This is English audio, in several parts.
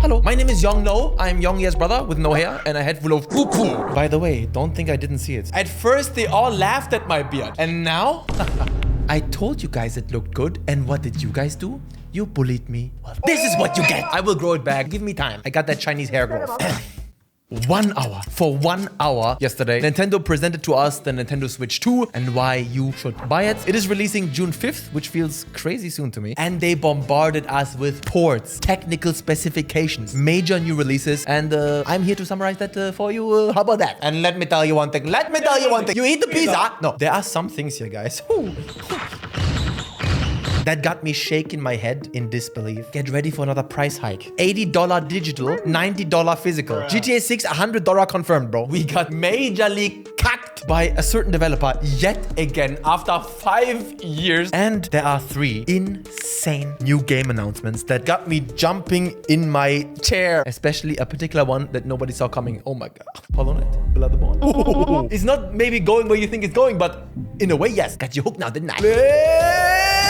Hello, my name is Young No. I'm Young Ye's brother with no hair and a head full of poo-poo. By the way, don't think I didn't see it. At first, they all laughed at my beard. And now? I told you guys it looked good. And what did you guys do? You bullied me. Well, this is what you get. I will grow it back. Give me time. I got that Chinese hair growth. 1 hour. For 1 hour yesterday, Nintendo presented to us the Nintendo Switch 2 and why you should buy it. It is releasing June 5th, which feels crazy soon to me. And they bombarded us with ports, technical specifications, major new releases. And I'm here to summarize that for you. How about that? And let me tell you one thing. You eat the pizza. No, there are some things here, guys. That got me shaking my head in disbelief. Get ready for another price hike. $80 digital, $90 physical. GTA 6, $100 confirmed, bro. We got majorly cucked by a certain developer yet again after 5 years. And there are 3 insane new game announcements that got me jumping in my chair. Especially a particular one that nobody saw coming. Oh my god. Hold on it. Blood the ball. It's not maybe going where you think it's going, but in a way, yes. Got you hooked now, didn't I?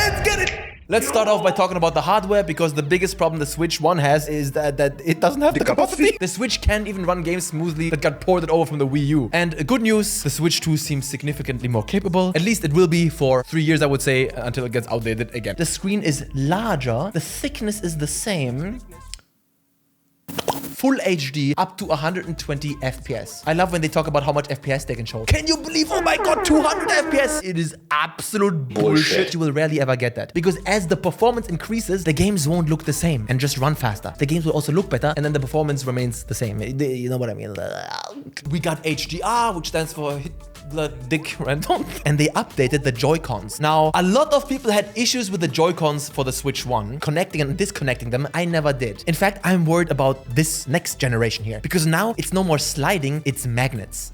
Let's get it! Let's start off by talking about the hardware, because the biggest problem the Switch 1 has is that it doesn't have the capacity. The Switch can't even run games smoothly that got ported over from the Wii U. And good news, the Switch 2 seems significantly more capable. At least it will be for 3 years, I would say, until it gets outdated again. The screen is larger, the thickness is the same. Full HD up to 120 FPS. I love when they talk about how much FPS they can show. Can you believe, oh my god, 200 FPS? It is absolute bullshit. You will rarely ever get that. Because as the performance increases, the games won't look the same and just run faster. The games will also look better and then the performance remains the same. You know what I mean? We got HDR, which stands for hit blood dick random. And they updated the Joy-Cons. Now, a lot of people had issues with the Joy-Cons for the Switch 1, connecting and disconnecting them. I never did. In fact, I'm worried about this next generation here, because now it's no more sliding, it's magnets.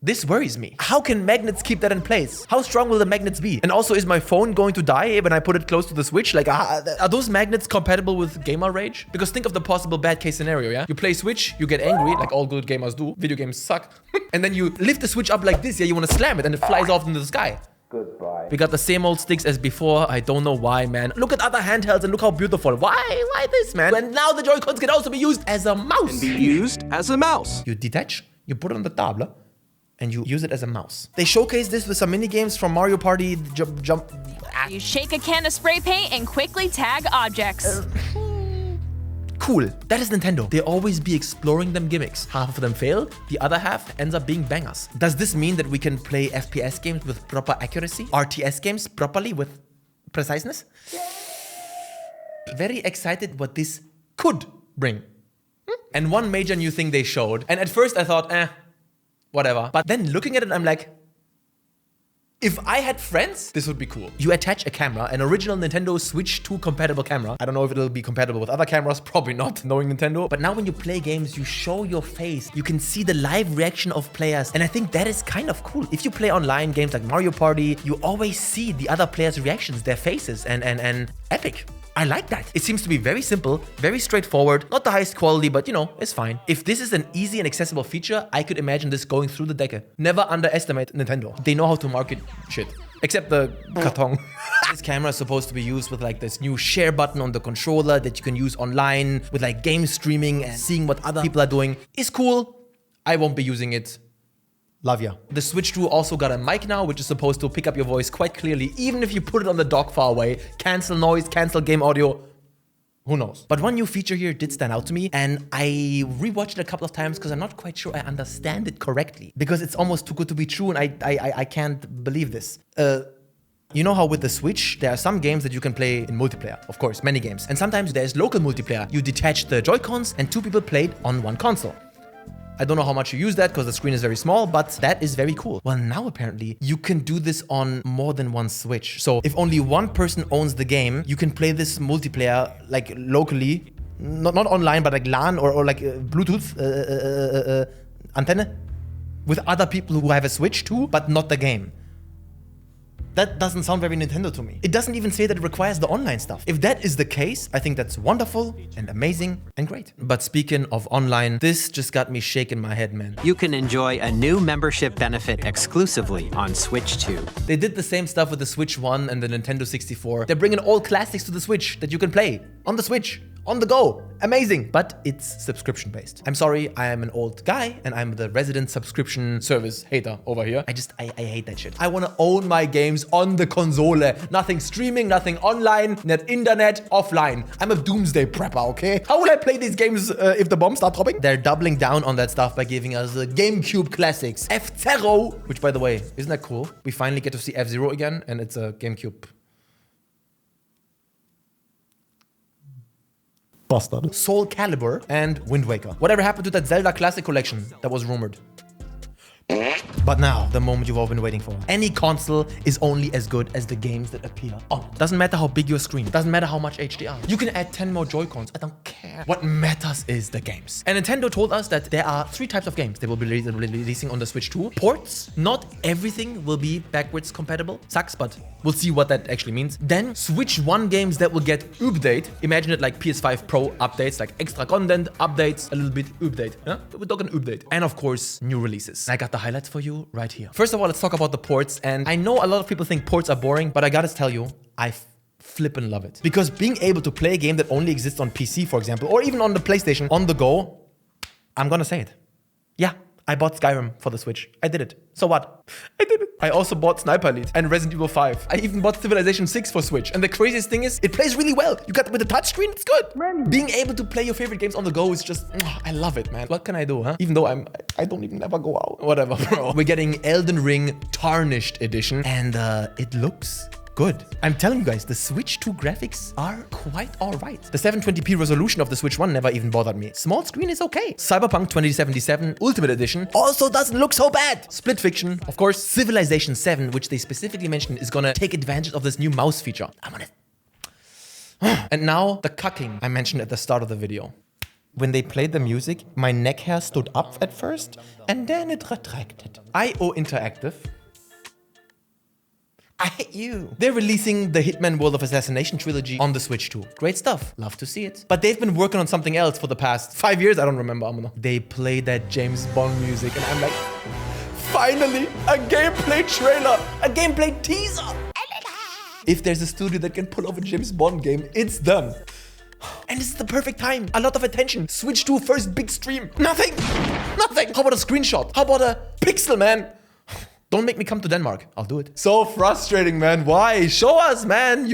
This worries me. How can magnets keep that in place? How strong will the magnets be? And also, is my phone going to die when I put it close to the Switch? Like, are those magnets compatible with gamer rage? Because think of the possible bad case scenario, yeah? You play Switch, you get angry, like all good gamers do. Video games suck. And then you lift the Switch up like this, yeah? You want to slam it and it flies off into the sky. Goodbye. We got the same old sticks as before. I don't know why, man. Look at other handhelds and look how beautiful. Why this, man? When now the Joy-Cons can also be used as a mouse. Can be used as a mouse. You detach, you put it on the table, and you use it as a mouse. They showcased this with some mini games from Mario Party, jump. You shake a can of spray paint and quickly tag objects. Cool. That is Nintendo. They always be exploring them gimmicks. Half of them fail, the other half ends up being bangers. Does this mean that we can play FPS games with proper accuracy? RTS games properly with preciseness? Very excited what this could bring. And one major new thing they showed, and at first I thought, whatever. But then looking at it, I'm like, if I had friends, this would be cool. You attach a camera, an original Nintendo Switch 2 compatible camera. I don't know if it'll be compatible with other cameras, probably not, knowing Nintendo. But now when you play games, you show your face. You can see the live reaction of players. And I think that is kind of cool. If you play online games like Mario Party, you always see the other players' reactions, their faces, and epic. I like that. It seems to be very simple, very straightforward, not the highest quality, but you know, it's fine. If this is an easy and accessible feature, I could imagine this going through the decade. Never underestimate Nintendo. They know how to market shit. Except the carton. This camera is supposed to be used with like this new share button on the controller that you can use online with like game streaming and seeing what other people are doing. It's cool. I won't be using it. Love ya. The Switch 2 also got a mic now, which is supposed to pick up your voice quite clearly, even if you put it on the dock far away. Cancel noise, cancel game audio. Who knows? But one new feature here did stand out to me, and I rewatched it a couple of times because I'm not quite sure I understand it correctly. Because it's almost too good to be true, and I can't believe this. You know how with the Switch, there are some games that you can play in multiplayer. Of course, many games. And sometimes there's local multiplayer. You detach the Joy-Cons and 2 people played on one console. I don't know how much you use that because the screen is very small, but that is very cool. Well, now apparently you can do this on more than one Switch. So if only one person owns the game, you can play this multiplayer like locally, not online, but like LAN or like Bluetooth antenna with other people who have a Switch too, but not the game. That doesn't sound very Nintendo to me. It doesn't even say that it requires the online stuff. If that is the case, I think that's wonderful and amazing and great. But speaking of online, this just got me shaking my head, man. You can enjoy a new membership benefit exclusively on Switch 2. They did the same stuff with the Switch 1 and the Nintendo 64. They're bringing all classics to the Switch that you can play on the Switch on the go. Amazing. But it's subscription based. I'm sorry, I am an old guy and I'm the resident subscription service hater over here. I hate that shit. I want to own my games on the console. Nothing streaming, nothing online, net internet, offline. I'm a doomsday prepper, okay? How will I play these games if the bombs start dropping? They're doubling down on that stuff by giving us the Gamecube classics. F-Zero, which by the way, isn't that cool? We finally get to see F-Zero again and it's a Gamecube. Bastard. Soul Calibur and Wind Waker. Whatever happened to that Zelda Classic Collection that was rumored? But now, the moment you've all been waiting for. Any console is only as good as the games that appear on it. Doesn't matter how big your screen. Doesn't matter how much HDR. You can add 10 more Joy-Cons. I don't care. What matters is the games. And Nintendo told us that there are 3 types of games they will be releasing on the Switch 2. Ports. Not everything will be backwards compatible. Sucks, but we'll see what that actually means. Then Switch 1 games that will get update. Imagine it like PS5 Pro updates, like extra content, updates, a little bit update. Yeah? We're talking update. And of course, new releases. I got the highlights for you right here. First of all, let's talk about the ports. And I know a lot of people think ports are boring, but I gotta tell you, I flippin' love it. Because being able to play a game that only exists on PC, for example, or even on the PlayStation, on the go, I'm gonna say it. Yeah, I bought Skyrim for the Switch. I did it. So what? I did it. I also bought Sniper Elite and Resident Evil 5. I even bought Civilization 6 for Switch. And the craziest thing is, it plays really well. You got with the touchscreen, it's good. Man. Being able to play your favorite games on the go is just, I love it, man. What can I do, huh? Even though I don't even ever go out. Whatever, bro. We're getting Elden Ring Tarnished Edition. And it looks good. I'm telling you guys, the Switch 2 graphics are quite alright. The 720p resolution of the Switch 1 never even bothered me. Small screen is okay. Cyberpunk 2077 Ultimate Edition also doesn't look so bad. Split Fiction, of course. Civilization 7, which they specifically mentioned, is gonna take advantage of this new mouse feature. I'm on it. And now, the cucking I mentioned at the start of the video. When they played the music, my neck hair stood up at first, and then it retracted. IO Interactive. I hate you. They're releasing the Hitman World of Assassination trilogy on the Switch 2. Great stuff. Love to see it. But they've been working on something else for the past 5 years. I don't remember. They played that James Bond music and I'm like, finally, a gameplay trailer, a gameplay teaser. If there's a studio that can pull off a James Bond game, it's them. And this is the perfect time. A lot of attention. Switch 2 first big stream. Nothing. Nothing. How about a screenshot? How about a pixel, man? Don't make me come to Denmark. I'll do it. So frustrating, man. Why? Show us, man.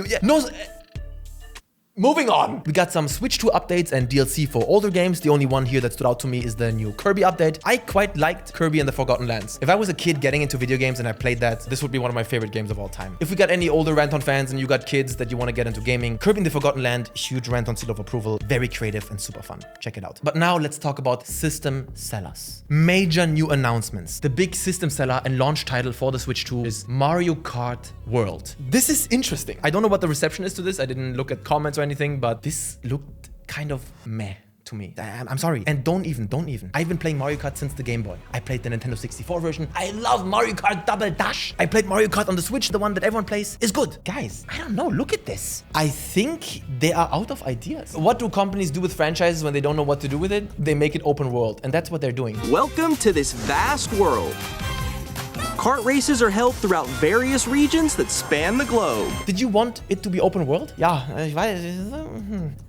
Moving on. We got some Switch 2 updates and DLC for older games. The only one here that stood out to me is the new Kirby update. I quite liked Kirby and the Forgotten Lands. If I was a kid getting into video games and I played that, this would be one of my favorite games of all time. If we got any older Ranton fans and you got kids that you want to get into gaming, Kirby and the Forgotten Land, huge Ranton seal of approval. Very creative and super fun. Check it out. But now let's talk about system sellers. Major new announcements. The big system seller and launch title for the Switch 2 is Mario Kart World. This is interesting. I don't know what the reception is to this. I didn't look at comments or anything, but this looked kind of meh to me. I'm sorry. And don't even. I've been playing Mario Kart since the Game Boy. I played the Nintendo 64 version. I love Mario Kart Double Dash. I played Mario Kart on the Switch. The one that everyone plays is good. Guys, I don't know. Look at this. I think they are out of ideas. What do companies do with franchises when they don't know what to do with it? They make it open world. And that's what they're doing. Welcome to this vast world. Kart races are held throughout various regions that span the globe. Did you want it to be open world? Yeah,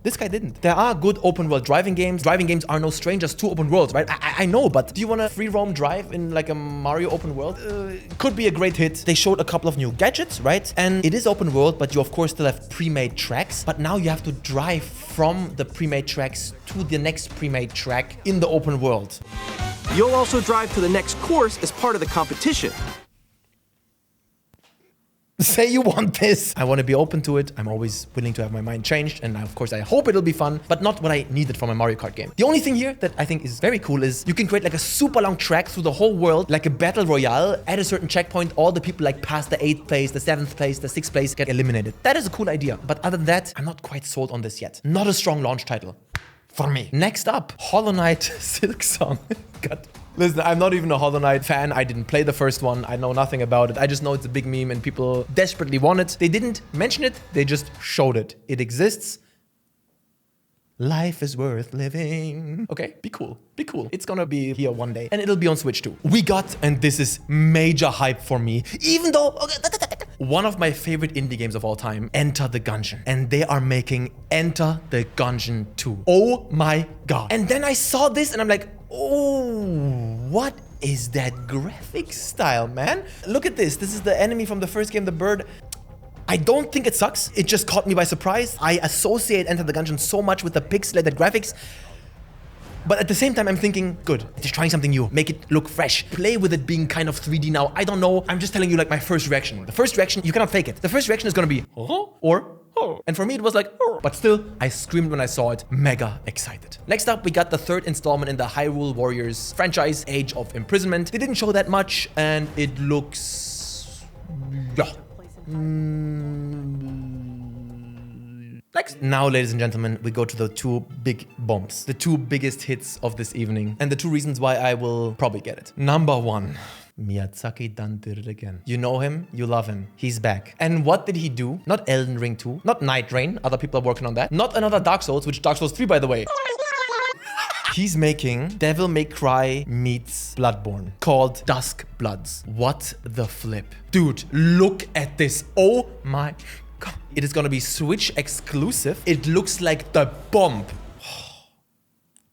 this guy didn't. There are good open world driving games. Driving games are no strangers to open worlds, right? I know, but do you want to free roam drive in like a Mario open world? Could be a great hit. They showed a couple of new gadgets, right? And it is open world, but you of course still have pre-made tracks. But now you have to drive from the pre-made tracks to the next pre-made track in the open world. You'll also drive to the next course as part of the competition. Say you want this. I want to be open to it. I'm always willing to have my mind changed. And of course, I hope it'll be fun, but not what I needed from a Mario Kart game. The only thing here that I think is very cool is you can create like a super long track through the whole world, like a battle royale. At a certain checkpoint, all the people like past the 8th place, the 7th place, the 6th place get eliminated. That is a cool idea. But other than that, I'm not quite sold on this yet. Not a strong launch title. For me. Next up, Hollow Knight Silk Song. God. Listen, I'm not even a Hollow Knight fan. I didn't play the first one. I know nothing about it. I just know it's a big meme and people desperately want it. They didn't mention it. They just showed it. It exists. Life is worth living. Okay, be cool. Be cool. It's gonna be here one day. And it'll be on Switch too. We got, and this is major hype for me, even though... one of my favorite indie games of all time, Enter the Gungeon. And they are making Enter the Gungeon 2. Oh my god. And then I saw this and I'm like, oh, what is that graphic style, man? Look at this. This is the enemy from the first game, the bird. I don't think it sucks. It just caught me by surprise. I associate Enter the Gungeon so much with the pixelated graphics. But at the same time, I'm thinking, good, just trying something new. Make it look fresh. Play with it being kind of 3D now. I don't know. I'm just telling you like my first reaction. The first reaction, you cannot fake it. The first reaction is gonna be, or, and for me it was like, but still, I screamed when I saw it. Mega excited. Next up, we got the third installment in the Hyrule Warriors franchise, Age of Imprisonment. They didn't show that much, and it looks, yeah. Next. Now, ladies and gentlemen, we go to the two big bombs. The two biggest hits of this evening. And the two reasons why I will probably get it. Number one. Miyazaki done did it again. You know him, you love him. He's back. And what did he do? Not Elden Ring 2, not Night Rain. Other people are working on that. Not another Dark Souls, which Dark Souls 3, by the way. He's making Devil May Cry meets Bloodborne, called Dusk Bloods. What the flip? Dude, look at this. Oh my god. It is gonna be Switch exclusive. It looks like the bomb.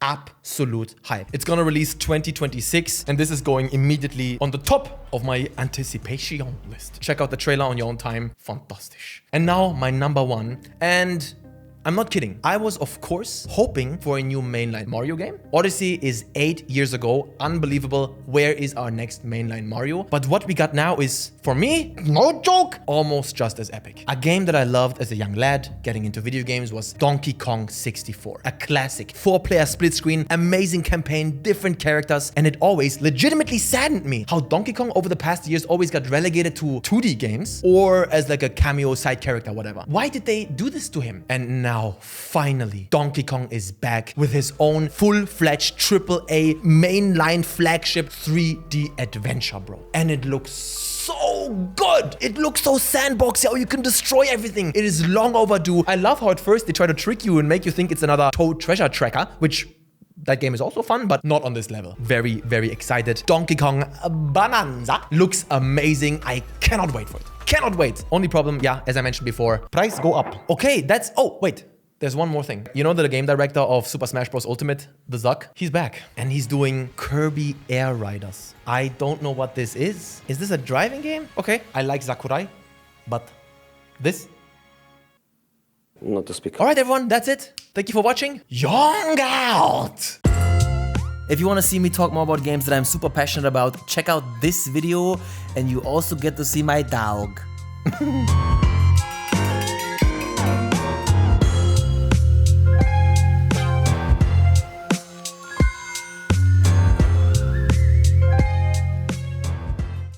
Absolute hype. It's gonna release 2026, and this is going immediately on the top of my anticipation list. Check out the trailer on your own time. Fantastic. And now my number one, and I'm not kidding. I was, of course, hoping for a new mainline Mario game. Odyssey is 8 years ago. Unbelievable. Where is our next mainline Mario? But what we got now is, for me, no joke, almost just as epic. A game that I loved as a young lad getting into video games was Donkey Kong 64. A classic. 4-player split screen, amazing campaign, different characters, and it always legitimately saddened me how Donkey Kong over the past years always got relegated to 2D games or as like a cameo side character, whatever. Why did they do this to him? And now, finally, Donkey Kong is back with his own full-fledged AAA mainline flagship 3D adventure, bro. And it looks so good. It looks so sandboxy, how you can destroy everything. It is long overdue. I love how at first they try to trick you and make you think it's another Toad Treasure Tracker, which that game is also fun, but not on this level. Very, very excited. Donkey Kong Bonanza looks amazing. I cannot wait for it. Cannot wait. Only problem, yeah, as I mentioned before, price go up. Okay, that's, oh, wait. There's one more thing. You know the game director of Super Smash Bros. Ultimate, the Zuck? He's back. And he's doing Kirby Air Riders. I don't know what this is. Is this a driving game? Okay, I like Sakurai, but this? Not to speak. All right, everyone, that's it. Thank you for watching. Young out! If you want to see me talk more about games that I'm super passionate about, check out this video, and you also get to see my dog.